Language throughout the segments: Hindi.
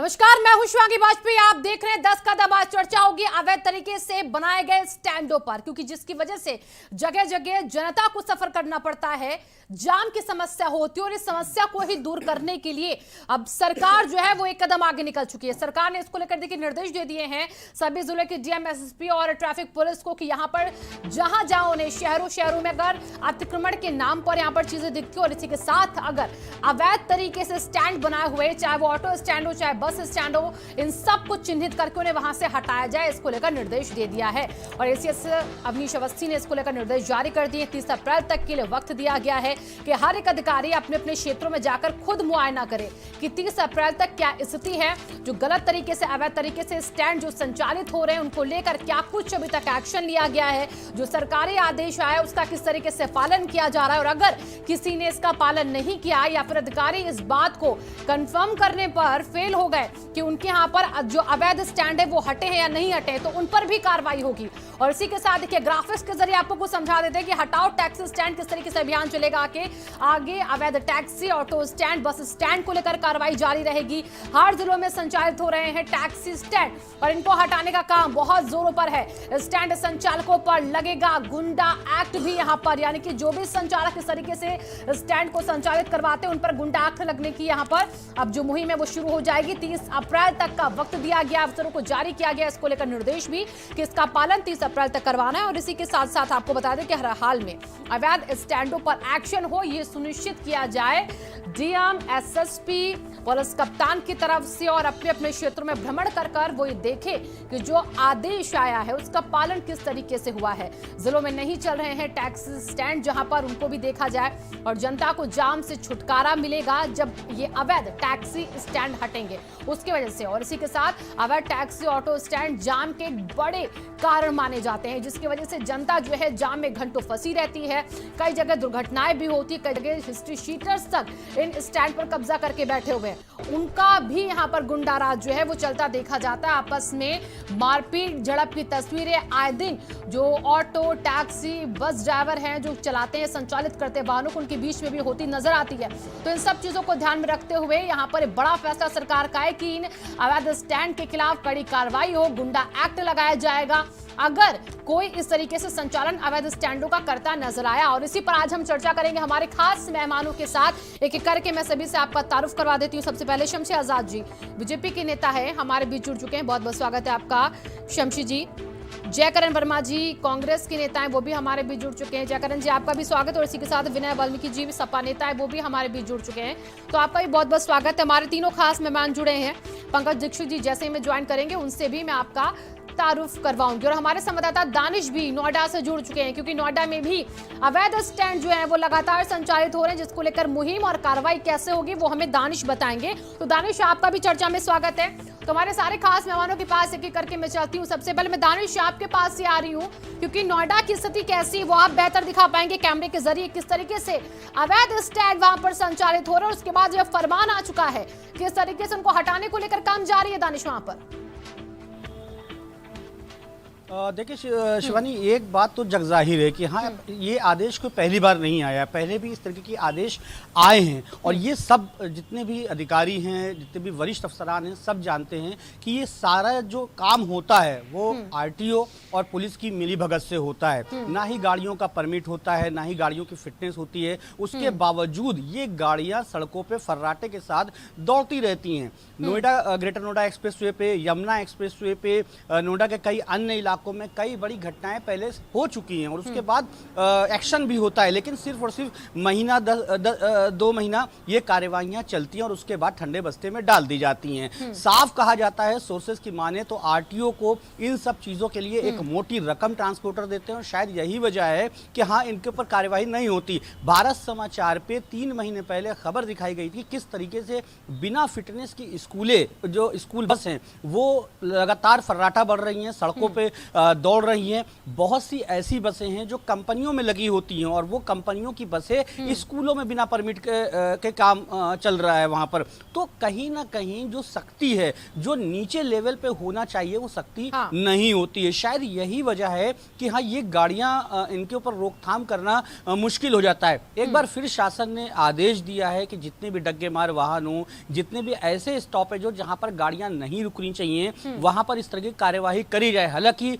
नमस्कार, मैं हूं शिवांगी वाजपेयी। आप देख रहे हैं 10 कदम। आज चर्चा होगी अवैध तरीके से बनाए गए स्टैंडों पर, क्योंकि जिसकी वजह से जगह जगह जनता को सफर करना पड़ता है, जाम की समस्या होती है। और इस समस्या को ही दूर करने के लिए अब सरकार जो है वो एक कदम आगे निकल चुकी है। सरकार ने इसको लेकर देखिए निर्देश दे दिए हैं सभी जिले के डीएम, एसएसपी और ट्रैफिक पुलिस को कि यहां पर जहां जहां उन्हें शहरों में अगर अतिक्रमण के नाम पर यहां पर चीजें दिखती और इसी के साथ अगर अवैध तरीके से स्टैंड बनाए हुए, चाहे वो ऑटो स्टैंड हो चाहे बस स्टैंड हो, इन सब को चिन्हित करके उन्हें वहां से हटाया जाए, इसको लेकर निर्देश दे दिया है। और एसीएस अवनीश अवस्थी ने इसको लेकर निर्देश जारी कर दिए। 30 अप्रैल तक के लिए वक्त दिया गया है कि हर एक अधिकारी अपने अपने क्षेत्रों में जाकर खुद मुआयना करे कि 30 अप्रैल तक क्या स्थिति है, जो गलत तरीके से अवैध तरीके से स्टैंड जो संचालित हो रहे हैं उनको लेकर क्या कुछ अभी तक एक्शन लिया गया है, जो सरकारी आदेश आया उसका किस तरीके से पालन किया जा रहा है, और अगर किसी ने इसका पालन नहीं किया या फिर अधिकारी इस बात को कंफर्म करने पर फेल हो गए कि उनके यहां पर जो अवैध स्टैंड है वो हटे हैं या नहीं हटे, तो उन पर भी कार्रवाई होगी। और इसी के साथ देखिए ग्राफिक्स के जरिए आपको कुछ समझा देते हैं कि हटाओ टैक्सी स्टैंड, किस तरीके से अभियान चलेगा आगे अवैध taxi, auto stand, bus stand को लेकर कार्रवाई जारी रहेगी। हर जिलों में संचालित हो रहे हैं टैक्सी स्टैंड और इनको हटाने का काम बहुत जोरों पर है। स्टैंड संचालकों पर लगेगा गुंडा एक्ट भी यहां पर, यानी कि जो भी संचालक इस तरीके से स्टैंड को संचालित करवाते हैं उन पर गुंडा एक्ट लगने की यहां पर अब जो मुहिम है वो शुरू हो जाएगी। 30 अप्रैल तक का वक्त दिया गया, अफसरों को जारी किया गया इसको लेकर निर्देश भी कि इसका पालन 30 अप्रैल तक करवाना है। और इसी के साथ साथ आपको बता दें कि हर हाल में अवैध स्टैंडों पर एक्शन हो, यह सुनिश्चित किया जाए। डीएम, एसएसपी, पुलिस कप्तान की तरफ से और अपने अपने क्षेत्रों में भ्रमण कर वो ये देखे कि जो आदेश आया है उसका पालन किस तरीके से हुआ है। जिलों में नहीं चल रहे हैं टैक्सी स्टैंड जहां पर, उनको भी देखा जाए और जनता को जाम से छुटकारा मिलेगा जब ये अवैध टैक्सी स्टैंड हटेंगे उसकी वजह से। और इसी के साथ अवैध टैक्सी, ऑटो स्टैंड जाम के बड़े कारण माने जाते हैं, जिसकी वजह से जनता जो है जाम में घंटों फंसी रहती है। कई जगह दुर्घटनाएं भी होती, कई जगह हिस्ट्री शीटर्स तक इन स्टैंड पर कब्जा करके बैठे हुए हैं, उनका भी यहाँ पर गुंडा राज जो है वो चलता देखा जाता है। आपस में मारपीट झड़प की तस्वीरें आए दिन जो ऑटो, टैक्सी, बस ड्राइवर हैं जो चलाते हैं, संचालित करते हैं वाहनों को, उनके बीच में भी होती नजर आती है। तो इन सब चीजों को ध्यान में रखते हुए यहाँ पर बड़ा फैसला सरकार का है कि इन अवैध स्टैंड के खिलाफ कड़ी कार्रवाई हो, गुंडा एक्ट लगाया जाएगा अगर कोई इस तरीके से संचालन अवैध स्टैंडों का करता नजर आया। और इसी पर आज हम चर्चा करेंगे हमारे खास मेहमानों के साथ, एक एक करके मैं सभी से आपका तारुफ करवा देती हूँ। सबसे पहले शमशी आजाद जी, बीजेपी के नेता है, हमारे बीच जुड़ चुके हैं। बहुत बहुत स्वागत है आपका शमशी जी। जयकरण वर्मा जी, कांग्रेस के नेता हैं, वो भी हमारे बीच जुड़ चुके हैं। जयकरण जी, आपका भी स्वागत। और इसी के साथ विनय वाल्मीकि जी भी सपा नेता है, वो भी हमारे बीच जुड़ चुके हैं, तो आपका भी बहुत बहुत स्वागत है। हमारे तीनों खास मेहमान जुड़े हैं। पंकज दीक्षित जी जैसे ही में ज्वाइन करेंगे उनसे भी मैं आपका तारुफ करवाऊंगी। और हमारे संवाददाता दानिश भी नोएडा से जुड़ चुके हैं, क्योंकि नोएडा में भी अवैध स्टैंड जो है वो लगातार संचालित हो रहे हैं, जिसको लेकर मुहिम और कार्रवाई कैसे होगी वो हमें दानिश बताएंगे। तो दानिश, आपका भी चर्चा में स्वागत है। तो हमारे सारे खास मेहमानों के पास एक एक करके मैं चाहती हूँ। सबसे पहले मैं दानिश आपके पास से आ रही हूँ, क्योंकि नोएडा की स्थिति कैसी वो आप बेहतर दिखा पाएंगे कैमरे के जरिए, किस तरीके से अवैध स्टैंड वहां पर संचालित हो रहे हैं, उसके बाद जब फरमान आ चुका है किस तरीके से उनको हटाने को लेकर काम जारी है दानिश वहां पर। देखिए शिवानी, एक बात तो जगजाहिर है कि हाँ ये आदेश कोई पहली बार नहीं आया, पहले भी इस तरीके के आदेश आए हैं। और ये सब जितने भी अधिकारी हैं, जितने भी वरिष्ठ अफसरान हैं, सब जानते हैं कि ये सारा जो काम होता है वो आरटीओ और पुलिस की मिलीभगत से होता है। ना ही गाड़ियों का परमिट होता है, ना ही गाड़ियों की फिटनेस होती है। उसके बावजूद ये गाड़ियाँ सड़कों पर फर्राटे के साथ दौड़ती रहती हैं। नोएडा, ग्रेटर नोएडा एक्सप्रेसवे पे, यमुना एक्सप्रेसवे पे, नोएडा के कई अन्य इलाकों में कई बड़ी घटनाएं पहले हो चुकी हैं और उसके बाद एक्शन भी होता है। लेकिन सिर्फ और सिर्फ महीना 2 महीना ये कार्यवाहियां चलती हैं और उसके बाद ठंडे बस्ते में डाल दी जाती हैं। साफ कहा जाता है, सोर्सेस की माने तो आरटीओ को इन सब चीजों के लिए एक मोटी रकम ट्रांसपोर्टर देते हैं और शायद यही वजह है कि हाँ इनके ऊपर कार्यवाही नहीं होती। भारत समाचार पे 3 महीने पहले खबर दिखाई गई थी किस तरीके से बिना फिटनेस की स्कूलें, जो स्कूल बस हैं, वो लगातार फर्राटा बढ़ रही हैं, सड़कों पे दौड़ रही हैं। बहुत सी ऐसी बसें हैं जो कंपनियों में लगी होती हैं और वो कंपनियों की बसें स्कूलों में बिना परमिट के काम चल रहा है वहाँ पर। तो कहीं ना कहीं जो सख्ती है, जो नीचे लेवल पे होना चाहिए, वो सख्ती नहीं होती है। शायद यही वजह है कि हाँ, ये गाड़ियाँ इनके ऊपर रोकथाम करना मुश्किल हो जाता है। एक बार फिर शासन ने आदेश दिया है कि जितने भी डग्गे मार वाहन हो, जितने भी ऐसे स्टॉपेज हो जहां पर गाड़ियां नहीं रुकनी चाहिए, वहां पर इस तरह की कार्यवाही करी जाए। हालांकि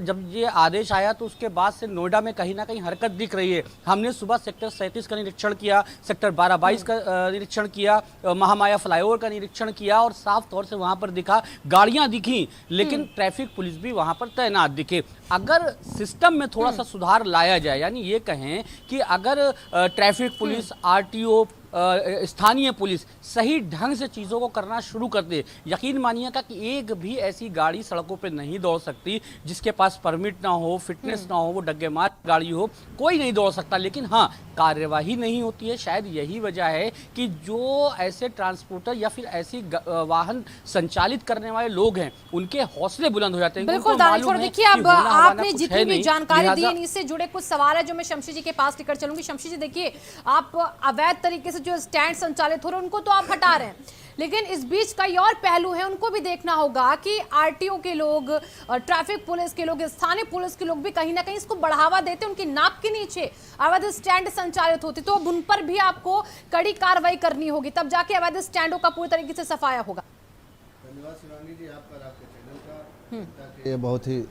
जब ये आदेश आया तो उसके बाद से नोएडा में कहीं ना कहीं हरकत दिख रही है। हमने सुबह सेक्टर 37 का निरीक्षण किया, सेक्टर 12-22 का निरीक्षण किया, महामाया फ्लाईओवर का निरीक्षण किया और साफ तौर से वहां पर दिखा, गाड़ियां दिखी, लेकिन ट्रैफिक पुलिस भी वहां पर तैनात दिखे। अगर सिस्टम में थोड़ा सा सुधार लाया जाए, यानी ये कहें कि अगर ट्रैफिक पुलिस, आरटीओ, स्थानीय पुलिस सही ढंग से चीज़ों को करना शुरू कर दे, यकीन मानिएगा कि एक भी ऐसी गाड़ी सड़कों पे नहीं दौड़ सकती जिसके पास परमिट ना हो, फिटनेस ना हो, वो डग्गे मार गाड़ी हो, कोई नहीं दौड़ सकता। लेकिन हाँ, कार्यवाही नहीं होती है। शायद यही वजह है कि जो ऐसे ट्रांसपोर्टर या फिर ऐसी वाहन संचालित करने वाले लोग हैं, उनके हौसले बुलंद हो जाते हैं। बिल्कुल दानिश, देखिए अब आपने जितनी भी जानकारी दी है, इससे जुड़े कुछ सवाल है जो मैं शमशी जी के पास लेकर चलूंगी। शमशी जी, देखिए, आप अवैध तरीके से जो स्टैंड संचालित हो रहे हैं उनको तो आप हटा रहे हैं, लेकिन इस बीच कई और पहलू हैं, उनको भी देखना होगा कि आरटीओ के लोग, ट्रैफिक पुलिस के लोग, स्थानीय पुलिस के लोग भी कहीं ना कहीं इसको बढ़ावा देते, उनकी नाक के नीचे अवैध स्टैंड संचालित होती, तो उन पर भी आपको कड़ी कार्रवाई करनी होगी, तब जाके अवैध स्टैंडों का पूरी तरीके से सफाया होगा। धन्यवाद शिवांगी जी, आपका, आपके चैनल का। ये बहुत ही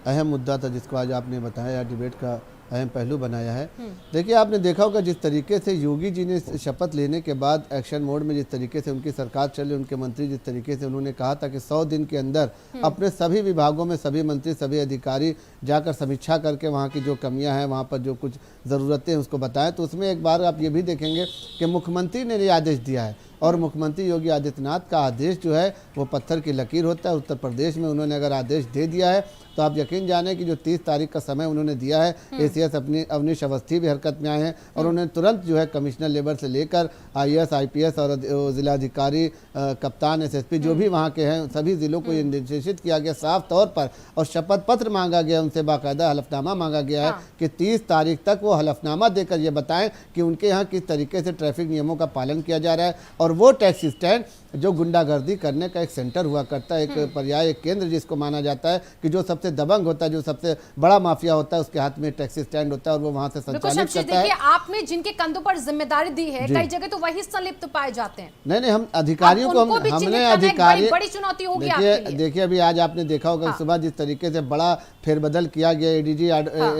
अहम मुद्दा था जिसको आज आपने बताया, डिबेट का अहम पहलू बनाया है। देखिए, आपने देखा होगा जिस तरीके से योगी जी ने शपथ लेने के बाद एक्शन मोड में जिस तरीके से उनकी सरकार चली, उनके मंत्री जिस तरीके से उन्होंने कहा था कि 100 दिन के अंदर अपने सभी विभागों में सभी मंत्री, सभी अधिकारी जाकर समीक्षा करके वहाँ की जो कमियां हैं, वहाँ पर जो कुछ ज़रूरतें हैं उसको बताएं। तो उसमें एक बार आप ये भी देखेंगे कि मुख्यमंत्री ने ये आदेश दिया है और मुख्यमंत्री योगी आदित्यनाथ का आदेश जो है वो पत्थर की लकीर होता है। उत्तर प्रदेश में उन्होंने अगर आदेश दे दिया है तो आप यकीन जाने कि जो 30 तारीख का समय उन्होंने दिया है, एसीएस अपनी अवनीश अवस्थी भी हरकत में आए हैं और उन्होंने तुरंत जो है कमिश्नर लेबर से लेकर आईएएस, आईपीएस और जिलाधिकारी, कप्तान, एसएसपी जो भी वहाँ के हैं, सभी जिलों को ये निर्देशित किया गया साफ तौर पर, और शपथ पत्र मांगा गया उनसे, बाकायदा हलफनामा मांगा गया है कि 30 तारीख तक वो हलफनामा देकर ये बताएं कि उनके यहाँ किस तरीके से ट्रैफिक नियमों का पालन किया जा रहा है। और वो टैक्सी स्टैंड जो गुंडागर्दी करने का एक सेंटर हुआ करता है, एक पर्याय, एक केंद्र जिसको माना जाता है कि जो सबसे दबंग होता है, जो सबसे बड़ा माफिया होता है, उसके हाथ में टैक्सी स्टैंड होता है और वो वहां से संचालित करता है। आपने जिनके कंधों पर जिम्मेदारी दी है, कई जगह तो वही संलिप्त पाए जाते हैं। नहीं, हम अधिकारियों को हमने अधिकारी, बड़ी चुनौती होगी आपके लिए। देखिए, अभी आज आपने देखा होगा सुबह जिस तरीके से बड़ा फेरबदल किया गया,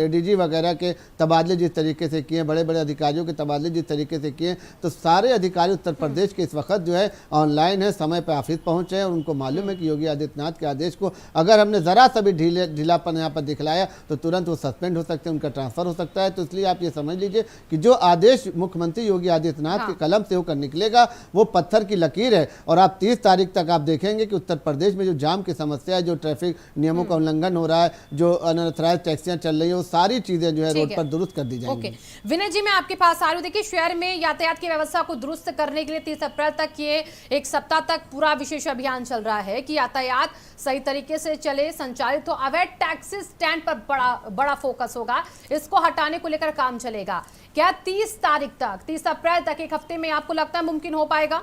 एडीजी वगैरह के तबादले जिस तरीके से किए, बड़े बड़े अधिकारियों के तबादले जिस तरीके से किए, तो सारे अधिकारी उत्तर प्रदेश के इस वक्त जो है ऑनलाइन है, समय पर ऑफिस पहुंचे हैं और उनको मालूम है कि योगी आदित्यनाथ के आदेश को अगर हमने जरा सा भी ढीलापन यहाँ पर दिखलाया तो तुरंत वो सस्पेंड हो सकते हैं, उनका ट्रांसफर हो सकता है। तो इसलिए आप ये समझ लीजिए कि जो आदेश मुख्यमंत्री योगी आदित्यनाथ के कलम से होकर निकलेगा वो पत्थर की लकीर है। और आप 30 तारीख तक आप देखेंगे कि उत्तर प्रदेश में जो जाम की समस्या है, जो ट्रैफिक नियमों का उल्लंघन हो रहा है, जो अनऑथराइज्ड टैक्सियां चल रही है, वो सारी चीजें जो है रोड पर दुरुस्त कर दी जाएंगी। विनय जी, मैं आपके पास आ रही हूँ। देखिए, शहर में यातायात की व्यवस्था को दुरुस्त करने के लिए 30 अप्रैल तक ये एक सप्ताह तक पूरा विशेष अभियान चल रहा है कि यातायात सही तरीके से चले, संचालित हो। अवैध टैक्सी स्टैंड पर बड़ा फोकस होगा, इसको हटाने को लेकर काम चलेगा। क्या 30 तारीख तक, 30 अप्रैल तक, एक हफ्ते में आपको लगता है मुमकिन हो पाएगा?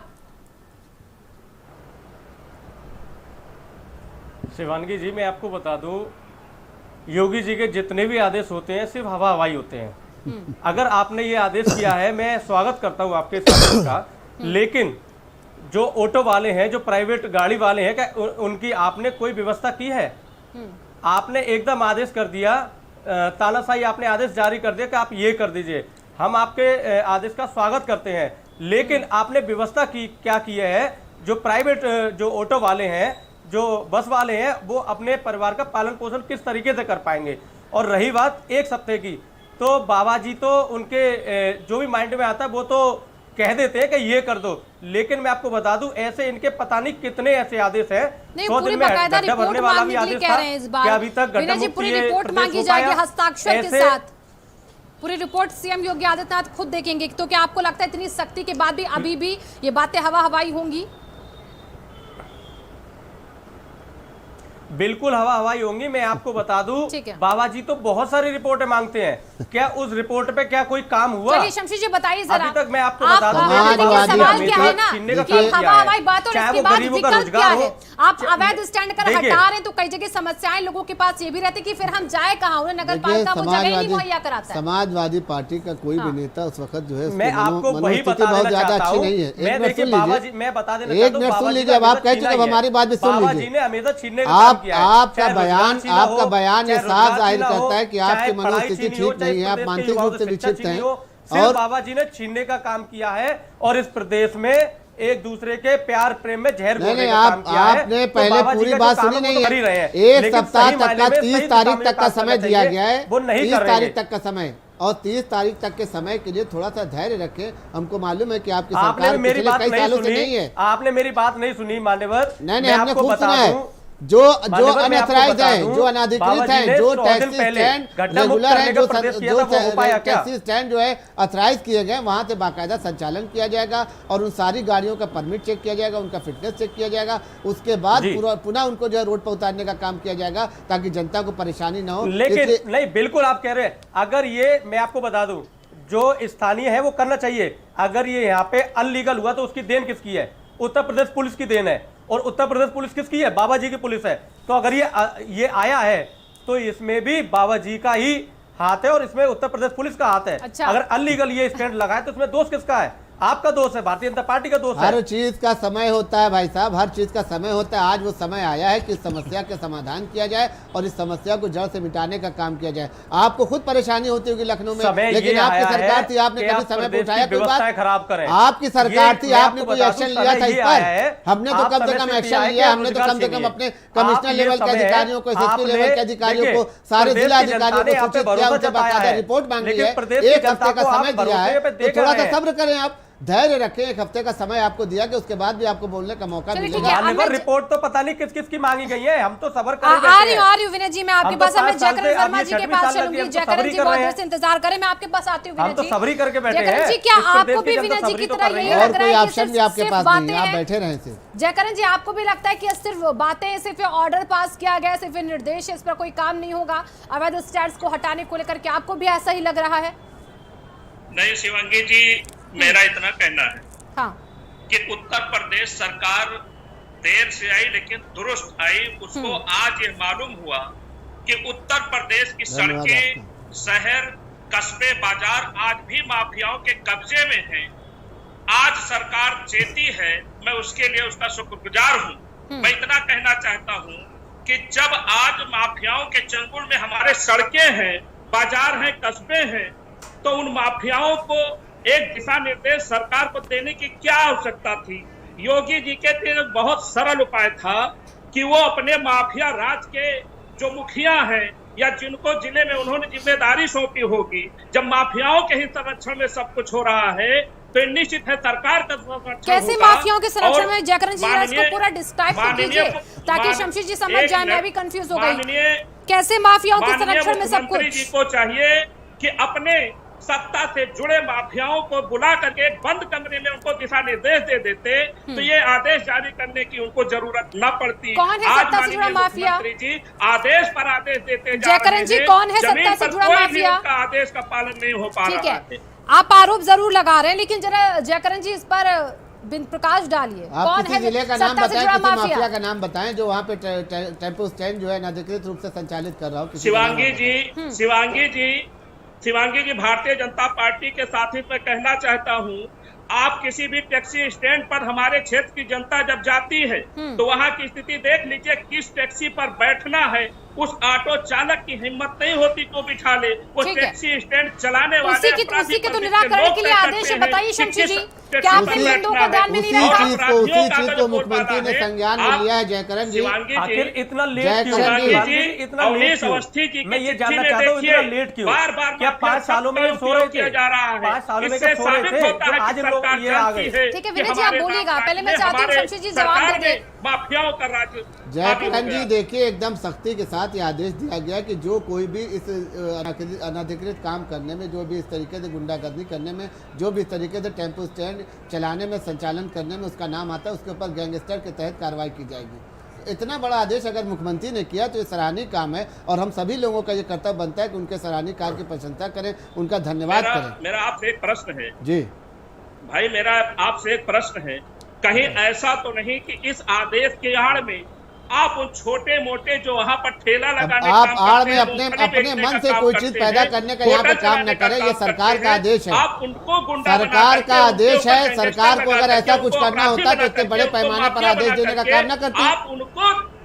शिवांगी जी, मैं आपको बता दूं, योगी जी के जितने भी आदेश होते हैं सिर्फ हवा हवाई होते हैं। अगर आपने ये आदेश किया है, मैं स्वागत करता हूं आपके इस आदेश का, लेकिन जो ऑटो वाले हैं, जो प्राइवेट गाड़ी वाले हैं, क्या उनकी आपने कोई व्यवस्था की है? आपने एकदम आदेश कर दिया, तानाशाही आपने आदेश जारी कर दिया कि आप ये कर दीजिए। हम आपके आदेश का स्वागत करते हैं, लेकिन आपने व्यवस्था क्या की है? जो प्राइवेट जो ऑटो वाले हैं, जो बस वाले हैं, वो अपने परिवार का पालन पोषण किस तरीके से कर पाएंगे? और रही बात एक सप्ताह की, तो बाबा जी तो उनके जो भी माइंड में आता है वो तो कह देते हैं कि ये कर दो, लेकिन मैं आपको बता दूं ऐसे इनके पता नहीं कितने ऐसे आदेश हैं। 100 दिन में गड्ढा भरने वाला भी आदेश था कि अभी तक गड्ढा मुक्त पूरी रिपोर्ट मांगी जाएगी हस्ताक्षर के साथ। पूरी रिपोर्ट सीएम योगी आदित्यनाथ खुद देखेंगे। तो क्या आपको लगता है इतनी सख्ती के बाद भी अभी भी ये बातें हवा हवाई होंगी? बिल्कुल हवा हवाई होंगी। मैं आपको बता दूं, ठीक है। बाबा जी तो बहुत सारी रिपोर्टें मांगते हैं, क्या उस रिपोर्ट पे क्या कोई काम हुआ? चलिए शमशी जी बताइए जरा। अभी तक मैं आपको बता दूं, सवाल क्या है ना छीनने का कि काम किया हवा है। हवाई बात और चाहे इसके वो बाद गरीबों का विकल्प क्या रोजगार है? हो। आप अवैध स्टैंड कर देखिए, हटा रहे हैं तो कई जगह समस्याएं लोगों के पास ये भी रहती कि फिर हम जाए कहाँ, उन्हें नगर पालिका वो जगह ही नहीं मुहैया कराता है। समाजवादी पार्टी का कोई भी नेता उस वक्त जो है, मैं आपको वही बता बहुत देना ज्यादा चाहता अच्छी हूं। नहीं है। मैं देखिए बाबा जी, मैं बता देना एक मिनट सुन लीजिए, अब आप कह चुके, अब हमारी बात भी सुन बाबा जी लीजिए। ने हमेशा छीनने का काम किया है। आपका चाहे बयान रोजगार छीना हो, ये चाहे साफ रोजगार जाहिर छीना हो, करता है कि आपकी चाहे मनोस्थिति पढ़ाई छीनी हो, ठीक चाहे नहीं है, आप प्रदेश के मानसिक युवाओं रूप से से शिक्षा विक्षिप्त छीनी हैं। हो। सिर्फ और बाबा जी ने छीनने का काम किया है और इस प्रदेश में एक दूसरे के प्यार प्रेम में जहर घोलने का काम किया है। आपने तो पहले बाबा जी पूरी का जो बात काम सुनी वो नहीं तो कर ही रहे है। हैं, एक लेकिन सप्ताह सही तक मायने का में 30 सही तारीख दिशा में तक का काम समय करना दिया चाहिए, गया है, वो नहीं 30 कर रहे तारीख हैं। तक का समय, और 30 तारीख तक के समय के लिए थोड़ा सा धैर्य रखें। हमको मालूम है कि आपकी आपने सरकार मेरी पिछले बात कई नहीं सालों से सुनी, नहीं है। आपने मेरी बात नहीं सुनी मान्यवर। नहीं, मैं हमने आपको खूब बता सुना है। दूं, जो मान्यवर, मैं आपको अनऑथराइज्ड बता है, दूं, जो अनाधिकृत बाबा जी है, ने जो 100 दिन टैक्सी पहले स्टैंड गड्ढा मुक्त रेगुलर है, करने का प्रदेश किया था, वो हो पाया क्या? टैक्सी स्टैंड जो है ऑथराइज किए गए, वहां से बाकायदा संचालन किया जाएगा और उन सारी गाड़ियों का परमिट चेक किया जाएगा, उनका फिटनेस चेक किया जाएगा। उसके बाद जी। पुनः उनको जो है रोड पर उतारने का काम किया जाएगा ताकि जनता को परेशानी ना हो। लेकिन नहीं, बिल्कुल आप कह रहे हैं, अगर ये मैं आपको बता दूं, जो स्थानीय है वो करना चाहिए। अगर ये यहाँ पे अनलीगल हुआ तो उसकी देन किसकी है? उत्तर प्रदेश पुलिस की देन है। और उत्तर प्रदेश पुलिस किसकी है? बाबा जी की पुलिस है। तो अगर ये आया है तो इसमें भी बाबा जी का ही हाथ है और इसमें उत्तर प्रदेश पुलिस का हाथ है। अच्छा। अगर अनलीगल ये स्टैंड लगाए तो इसमें दोष किसका है? आपका दोष है, भारतीय जनता पार्टी का दोष है। हर चीज का समय होता है भाई साहब, हर चीज का समय होता है। आज वो समय आया है कि इस समस्या का समाधान किया जाए और इस समस्या को जड़ से मिटाने का काम किया जाए। आपको खुद परेशानी होती होगी लखनऊ में, लेकिन आपकी सरकार थी, आपने कभी समय पर उठाया कोई बात? खराब करें, आपकी सरकार थी, आपने कोई एक्शन लिया था इस पर? हमने तो कम से कम एक्शन लिया, हमने तो कम से कम अपने कमिश्नर लेवल के अधिकारियों को, एसएसपी लेवल के अधिकारियों को, सारे जिला अधिकारियों को सूचित किया, उनसे बाकायदा रिपोर्ट मांगी है, एक हफ्ते का समय दिया है। तो थोड़ा सा सब्र करें, आप धैर्य रखें। एक हफ्ते का समय आपको दिया कि उसके बाद भी आपको बोलने का मौका मिलेगा। रिपोर्ट तो पता नहीं किस किस की मांगी गई है, हम तो सबर करेंगे। आ रही हूँ विनय जी, मैं आपके पास, मैं जयकरण वर्मा जी के पास चलूंगी। जयकरण जी बहुत देर से इंतजार करें, मैं आपके पास आती हूँ विनय जी। सबरी करके बैठे हैं। जयकरण जी, क्या आपको भी विनय जी की तरह यही लग रहा है कि ऑप्शन भी आपके पास नहीं है, आप बैठे रहें सिर्फ? जयकरण जी, आपको भी लगता है कि सिर्फ बातें, सिर्फ ऑर्डर पास किया गया, सिर्फ निर्देश, इस पर कोई काम नहीं होगा अवैध स्टैंड्स को हटाने को लेकर? क्या आपको भी ऐसा ही लग रहा है? नहीं शिवांगी जी, मेरा इतना कहना है हाँ, कि उत्तर प्रदेश सरकार देर से आई लेकिन दुरुस्त आई। उसको आज ये मालूम हुआ कि उत्तर प्रदेश की सड़कें, शहर, कस्बे, बाजार आज भी माफियाओं के कब्जे में हैं। आज सरकार चेती है, मैं उसके लिए उसका शुक्रगुजार हूँ। मैं इतना कहना चाहता हूँ कि जब आज माफियाओं के चंगुल में हमारे सड़कें हैं, बाजार हैं, कस्बे हैं, तो उन माफियाओं को एक दिशा निर्देश सरकार को देने की क्या आवश्यकता थी? योगी जी के लिए बहुत सरल उपाय था कि वो अपने माफिया राज के जो मुखिया हैं या जिनको जिले में उन्होंने जिम्मेदारी सौंपी होगी, जब माफियाओं के ही संरक्षण में सब कुछ हो रहा है तो निश्चित है सरकार का संरक्षण कैसे होगा। माफियाओं के संरक्षण में? जयकरण जी इसको पूरा डिस्क्राइब कीजिए ताकि शमशी जी समझ जाए, मैं भी कंफ्यूज हो गई। कैसे माफियाओं के संरक्षण में सब कुछ? जी को चाहिए कि अपने सत्ता से जुड़े माफियाओं को बुला करके एक बंद कमरे में उनको दिशा निर्देश दे देते तो ये आदेश जारी करने की उनको जरूरत न पड़ती। कौन है सत्ता से जुड़ा माफिया? जी आदेश पर आदेश देते जा जयकरण जी, कौन है सत्ता से जुड़ा माफिया? उनका आदेश का पालन नहीं हो पा रहा है। आप आरोप जरूर लगा रहे हैं, लेकिन जरा जयकरण जी इस पर प्रकाश डालिए। कौन है जिले का नाम सत्ता से जुड़ा बताएं, माफिया का नाम बताएं जो वहाँ पे टेम्पो स्टैंड जो है अनाधिकृत रूप से संचालित कर रहा हो। शिवांगी जी, भारतीय जनता पार्टी के साथी मैं कहना चाहता हूँ, आप किसी भी टैक्सी स्टैंड पर हमारे क्षेत्र की जनता जब जाती है तो वहाँ की स्थिति देख लीजिए। किस टैक्सी पर बैठना है उस ऑटो चालक की हिम्मत नहीं होती को बिठा ले। वो टैक्सी स्टैंड चलाने वाले उसी के तो निराकरण के लिए आदेश है। बताइए शमशी जी, क्या आप इन बिंदुओं को ध्यान में नहीं रखा? उसी चीज को मुख्यमंत्री ने संज्ञान में लिया है। जयकरण जी, आखिर इतना लेट क्यों? इतना लेट क्यों? मैं ये जानना चाहता हूँ, इतना लेट क्यों? क्या 5 सालों में सो रहे थे? 5 सालों में सो रहे थे? आज लोग ये आ गए। ठीक है विनय जी, आप बोलिएगा। पहले मैं चाहती हूँ शमशी जी जवाब दे दे। माफियाओं का राज। जयकरण जी देखिए, एकदम सख्ती के साथ ये आदेश दिया गया कि जो कोई भी इस अनधिकृत काम करने में, जो भी इस तरीके से गुंडागर्दी करने में, जो भी इस तरीके से टेम्पो स्टैंड चलाने में, संचालन करने में उसका नाम आता है, उसके ऊपर गैंगस्टर के तहत कार्रवाई की जाएगी। इतना बड़ा आदेश अगर मुख्यमंत्री ने किया तो ये सराहनीय काम है और हम सभी लोगों का ये कर्तव्य बनता है कि उनके सराहनीय कार्य की प्रशंसा करें, उनका धन्यवाद करें। मेरा आपसे एक प्रश्न है जी भाई, मेरा आपसे एक प्रश्न है, कहीं ऐसा तो नहीं कि इस आदेश के आड़ में आप उन छोटे मोटे जो वहाँ पर ठेला लगाने आप काम आड़ करते में हैं, अपने मूंगफली अपने बेचने मन का से काम कोई करते चीज पैदा हैं, करने का यहाँ पे होटल काम न चलाने का करें, ये काम सरकार करते का हैं, आदेश है। आप उनको गुंडा सरकार बना का करके, आदेश उनके है, ऊपर सरकार को अगर गैंगस्टर ऐसा लगा कुछ करके, करना उनको होता तो अपराधी इतने बना बड़े करके, पैमाने पर उनको आदेश देने का माफिया काम न बना करती। आप उनको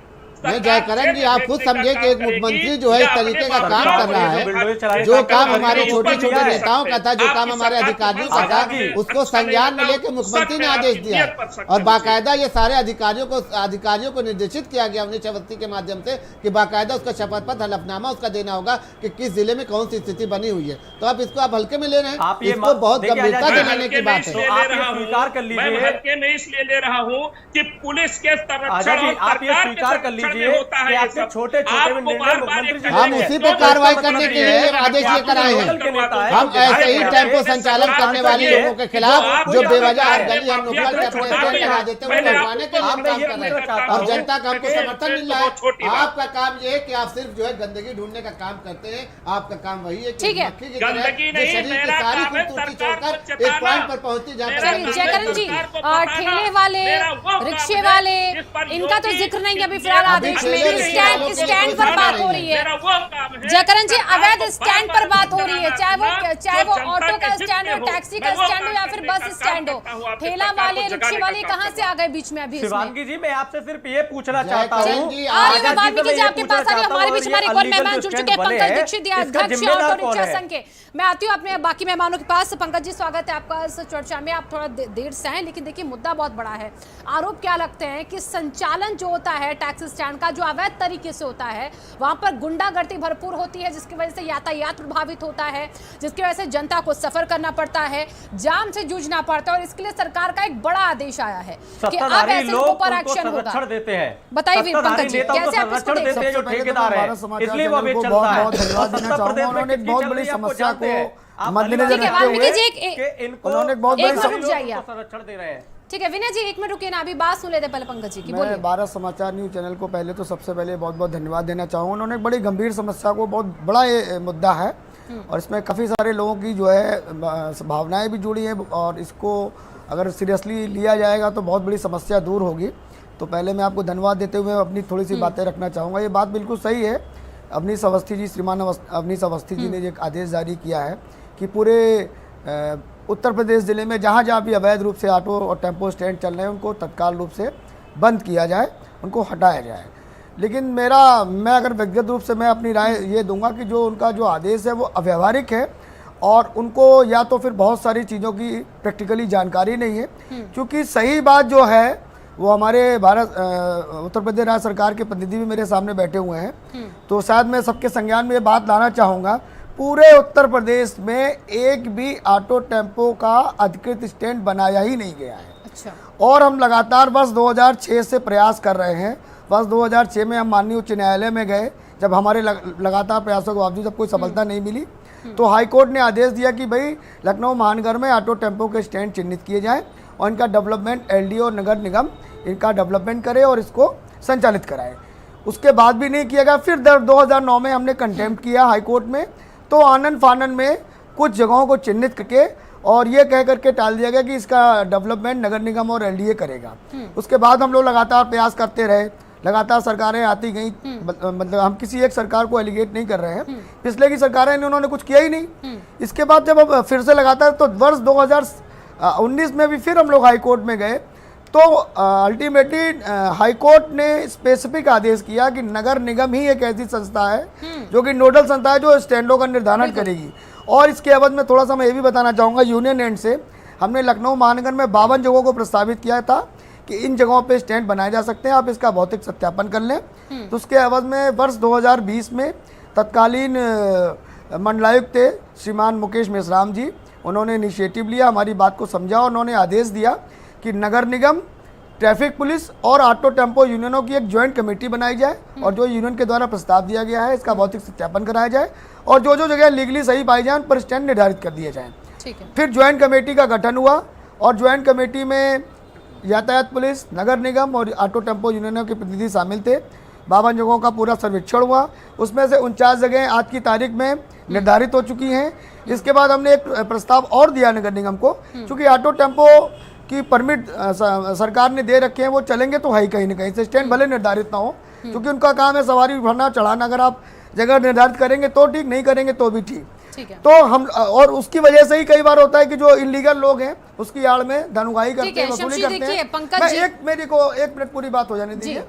मैं जयकरण जी, आप खुद समझे कि एक मुख्यमंत्री जो है इस तरीके का काम कर रहा है, जो काम हमारे छोटे छोटे नेताओं का था, जो काम हमारे अधिकारियों का था, उसको संज्ञान में लेकर मुख्यमंत्री ने आदेश दिया और बाकायदा ये सारे अधिकारियों को निर्देशित किया गया 19 के माध्यम से कि बाकायदा उसका शपथ पत्र हलफनामा उसका देना होगा कि किस जिले में कौन सी स्थिति बनी हुई है। तो आप हल्के में ले रहे हैं, इसको बहुत गंभीरता से लेने की बात है। स्वीकार कर लीजिए, मैं हल्के में इसलिए ले रहा हूँ कि पुलिस के आजाद जी, आप ये स्वीकार कर लीजिए कि आपके छोटे-छोटे निर्णय मुख्यमंत्री जी हम उसी पे कार्रवाई करने के लिए आदेश लेकर आए हैं। हम ऐसे ही टेम्पो संचालन करने वाले लोगों के खिलाफ जो बेवजह गली हम नुक्कड़ पे अपने स्टैंड लगा देते हैं, वो लगवाने के लिए हम काम कर रहे हैं और जनता का हमको समर्थन मिल रहा है। आपका काम ये है कि आप सिर्फ जो है गंदगी ढूंढने का काम करते हैं, आपका काम वही है कि मक्खी की तरह शरीर की सारी खूबसूरती छोड़कर एक पॉइंट पर पहुंचती जाती। जयकरण जी, ठेले वाले, रिक्शे वाले, इनका तो जिक्र नहीं है अभी फिलहाल आदेश में। स्टैंड पर बात हो रही है जयकरण जी, अवैध स्टैंड पर बात हो रही है, चाहे वो ऑटो का स्टैंड हो, टैक्सी का स्टैंड हो या फिर बस स्टैंड हो, ठेला वाले, रिक्शे वाले कहाँ से आ गए बीच में? अभी शिवांगी जी, मैं आपसे सिर्फ ये पूछना चाहता हूँ, वाल्मीकि जी आपके पास आ रही, हमारे बीच हमारे एक और मेहमान जुड़ चुके हैं, पंकज दीक्षित, अध्यक्ष ऑटो रिक्शा संघ के। मैं आती हूँ अपने बाकी मेहमानों के पास। पंकज जी, स्वागत है आपका इस चर्चा में। आप थोड़ा देर से हैं, लेकिन देखिए मुद्दा बहुत बड़ा है। आरोप क्या लगते हैं कि संचालन जो होता है टैक्सी स्टैंड का, जो अवैध तरीके से होता है, वहां पर गुंडागर्दी भरपूर होती है, जिसकी वजह से यातायात प्रभावित होता है, जिसकी वजह से जनता को सफर करना पड़ता है, जाम से जूझना पड़ता है, और इसके लिए सरकार का एक बड़ा आदेश आया है कि अब ऐसे लोगों पर एक्शन होगा। देते हैं, बताइए पंकज जी, कैसे आप इसको देखते हैं? जो ठेकेदार है, इसलिए वो अभी चलता है। धन्यवाद देना चाहूंगा, उन्होंने एक बहुत बड़ी समस्या को मद्देनजर रखते हुए उन्होंने एक बहुत बड़ी संरक्षण दे रहे हैं। ठीक है विनय जी, एक मिनट रुकिए ना, अभी बात सुन लेते पहले पंकज जी की। बोलिए। मैं भारत समाचार न्यूज चैनल को पहले तो सबसे पहले बहुत बहुत धन्यवाद देना चाहूँगा। उन्होंने एक बड़ी गंभीर समस्या को, बहुत बड़ा ये मुद्दा है और इसमें काफ़ी सारे लोगों की जो है भावनाएं भी जुड़ी हैं और इसको अगर सीरियसली लिया जाएगा तो बहुत बड़ी समस्या दूर होगी। तो पहले मैं आपको धन्यवाद देते हुए अपनी थोड़ी सी बातें रखना चाहूँगा। ये बात बिल्कुल सही है, अवनीश अवस्थी जी, श्रीमान अवनीश अवस्थी जी ने एक आदेश जारी किया है कि पूरे उत्तर प्रदेश ज़िले में जहाँ जहाँ भी अवैध रूप से ऑटो और टेम्पो स्टैंड चल रहे हैं उनको तत्काल रूप से बंद किया जाए, उनको हटाया जाए। लेकिन मैं अगर व्यक्तिगत रूप से मैं अपनी राय ये दूंगा कि जो उनका जो आदेश है वो अव्यावहारिक है और उनको या तो फिर बहुत सारी चीज़ों की प्रैक्टिकली जानकारी नहीं है, क्योंकि सही बात जो है वो हमारे उत्तर प्रदेश राज्य सरकार के प्रतिनिधि भी मेरे सामने बैठे हुए हैं, तो शायद मैं सबके संज्ञान में ये बात लाना चाहूँगा, पूरे उत्तर प्रदेश में एक भी ऑटो टेम्पो का अधिकृत स्टैंड बनाया ही नहीं गया है। अच्छा। और हम लगातार वर्ष 2006 से प्रयास कर रहे हैं। वर्ष 2006 में हम माननीय उच्च न्यायालय में गए, जब हमारे लगातार प्रयासों के बावजूद जब कोई सफलता नहीं मिली तो हाई कोर्ट ने आदेश दिया कि भाई लखनऊ महानगर में ऑटो टेम्पो के स्टैंड चिन्हित किए जाएँ और इनका डेवलपमेंट LDO और नगर निगम इनका डेवलपमेंट करे और इसको संचालित कराए। उसके बाद भी नहीं किया गया। फिर 2009 में हमने कंटेम्प्ट किया हाई कोर्ट में, तो आनन फानन में कुछ जगहों को चिन्हित करके और ये कह करके टाल दिया गया कि इसका डेवलपमेंट नगर निगम और LDA करेगा। उसके बाद हम लोग लगातार प्रयास करते रहे, लगातार सरकारें आती गई, मतलब हम किसी एक सरकार को एलिगेट नहीं कर रहे हैं, पिछले की सरकारें उन्होंने कुछ किया ही नहीं। इसके बाद जब अब फिर से लगातार, तो वर्ष 2019 में भी फिर हम लोग हाई कोर्ट में गए, तो अल्टीमेटली हाई कोर्ट ने स्पेसिफिक आदेश किया कि नगर निगम ही एक ऐसी संस्था है जो कि नोडल संस्था है जो स्टैंडों का निर्धारण करेगी। और इसके एवज में थोड़ा सा मैं ये भी बताना चाहूँगा, यूनियन एंड से हमने लखनऊ महानगर में 52 जगहों को प्रस्तावित किया था कि इन जगहों पे स्टैंड बनाए जा सकते हैं, आप इसका भौतिक सत्यापन कर लें। तो उसके एवज में वर्ष 2020 में तत्कालीन मंडलायुक्त थे श्रीमान मुकेश मेश्राम जी, उन्होंने इनिशिएटिव लिया, हमारी बात को समझा और उन्होंने आदेश दिया कि नगर निगम, ट्रैफिक पुलिस और ऑटो टेम्पो यूनियनों की एक ज्वाइंट कमेटी बनाई जाए और जो यूनियन के द्वारा प्रस्ताव दिया गया है इसका भौतिक सत्यापन कराया जाए और जो जो जगह लीगली सही पाई जाए उन पर स्टैंड निर्धारित कर दिए जाएँ। ठीक है। फिर ज्वाइंट कमेटी का गठन हुआ और ज्वाइंट कमेटी में यातायात पुलिस, नगर निगम और ऑटो टेम्पो यूनियनों के प्रतिनिधि शामिल थे। 52 जगहों का पूरा सर्वेक्षण हुआ, उसमें से 49 जगह आज की तारीख में निर्धारित हो चुकी हैं। इसके बाद हमने एक प्रस्ताव और दिया नगर निगम को, क्योंकि ऑटो टेम्पो की परमिट सरकार ने दे रखे हैं, वो चलेंगे तो है ही कहीं ना कहीं से, स्टैंड भले निर्धारित ना हो, क्योंकि उनका काम है सवारी भरना चढ़ाना। अगर आप जगह निर्धारित करेंगे तो ठीक, नहीं करेंगे तो भी ठीक। ठीक है। तो हम, और उसकी वजह से ही कई बार होता है कि जो इलीगल लोग हैं उसकी आड़ में धनुगाही करते हैं, वसूली करते हैं। पंकज जी, मेरी को 1 मिनट पूरी बात हो जाने दीजिए।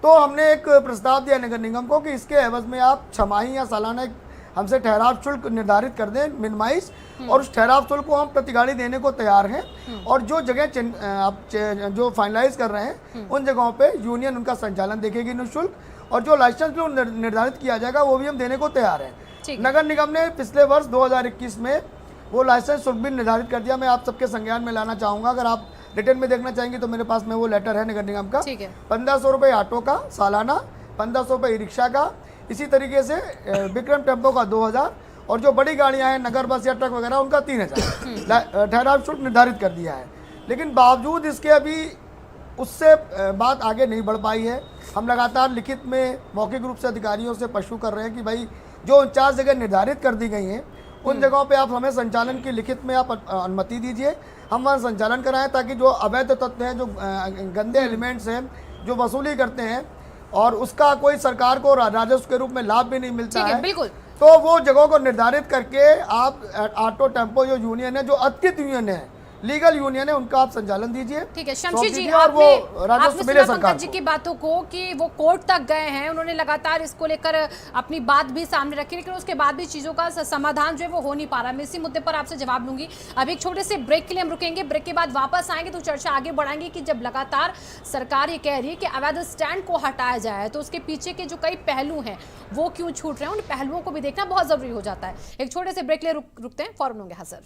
तो हमने एक प्रस्ताव दिया नगर निगम को कि इसके एवज में आप छमाही या सालाना हमसे ठहराव शुल्क निर्धारित कर दें, मिनिमाइज, और उस ठहराव शुल्क को हम प्रति गाड़ी देने को तैयार हैं। और जो जगह आप जो फाइनलाइज कर रहे हैं उन जगहों पे यूनियन उनका संचालन देखेगी निःशुल्क, और जो लाइसेंस निर्धारित किया जाएगा वो भी हम देने को तैयार हैं। नगर निगम ने पिछले वर्ष 2021 में वो लाइसेंस शुल्क भी निर्धारित कर दिया। मैं आप सबके संज्ञान में लाना चाहूँगा, अगर आप रिटर्न में देखना चाहेंगे तो मेरे पास में वो लेटर है नगर निगम का। 1500 रुपये ऑटो का सालाना, 1500 रुपये ई रिक्शा का, इसी तरीके से विक्रम टेम्पो का 2000, और जो बड़ी गाड़ियां हैं नगर बस या ट्रक वगैरह उनका 3000 ठहराव शुल्क निर्धारित कर दिया है। लेकिन बावजूद इसके अभी उससे बात आगे नहीं बढ़ पाई है। हम लगातार लिखित में मौखिक रूप से अधिकारियों से पशु कर रहे हैं कि भाई जो 49 जगह निर्धारित कर दी गई हैं उन जगहों पे आप हमें संचालन की लिखित में आप अनुमति दीजिए, हम वहाँ संचालन कराएं, ताकि जो अवैध तत्व हैं, जो गंदे एलिमेंट्स हैं, जो वसूली करते हैं और उसका कोई सरकार को राजस्व के रूप में लाभ भी नहीं मिलता है, बिल्कुल, तो वो जगहों को निर्धारित करके आप ऑटो टेम्पो जो यूनियन है, जो अधिकृत यूनियन है, लीगल यूनियन है, उनका आप संचालन दीजिए। ठीक है शमशेर जी, आपने सुना पंकज जी की बातों को कि वो कोर्ट तक गए हैं, उन्होंने लगातार इसको लेकर अपनी बात भी सामने रखी, लेकिन उसके बाद भी चीजों का समाधान जो है वो हो नहीं पा रहा। मैं इसी मुद्दे पर आपसे जवाब लूंगी। अभी एक छोटे से ब्रेक के लिए हम रुकेंगे, ब्रेक के बाद वापस आएंगे तो चर्चा आगे बढ़ाएंगे कि जब लगातार सरकार ये कह रही है कि अवैध स्टैंड को हटाया जाए तो उसके पीछे के जो कई पहलू हैं वो क्यों छूट रहे हैं, उन पहलुओं को भी देखना बहुत जरूरी हो जाता है। एक छोटे से ब्रेक के लिए रुकते हैं, फौरन होंगे हाजिर।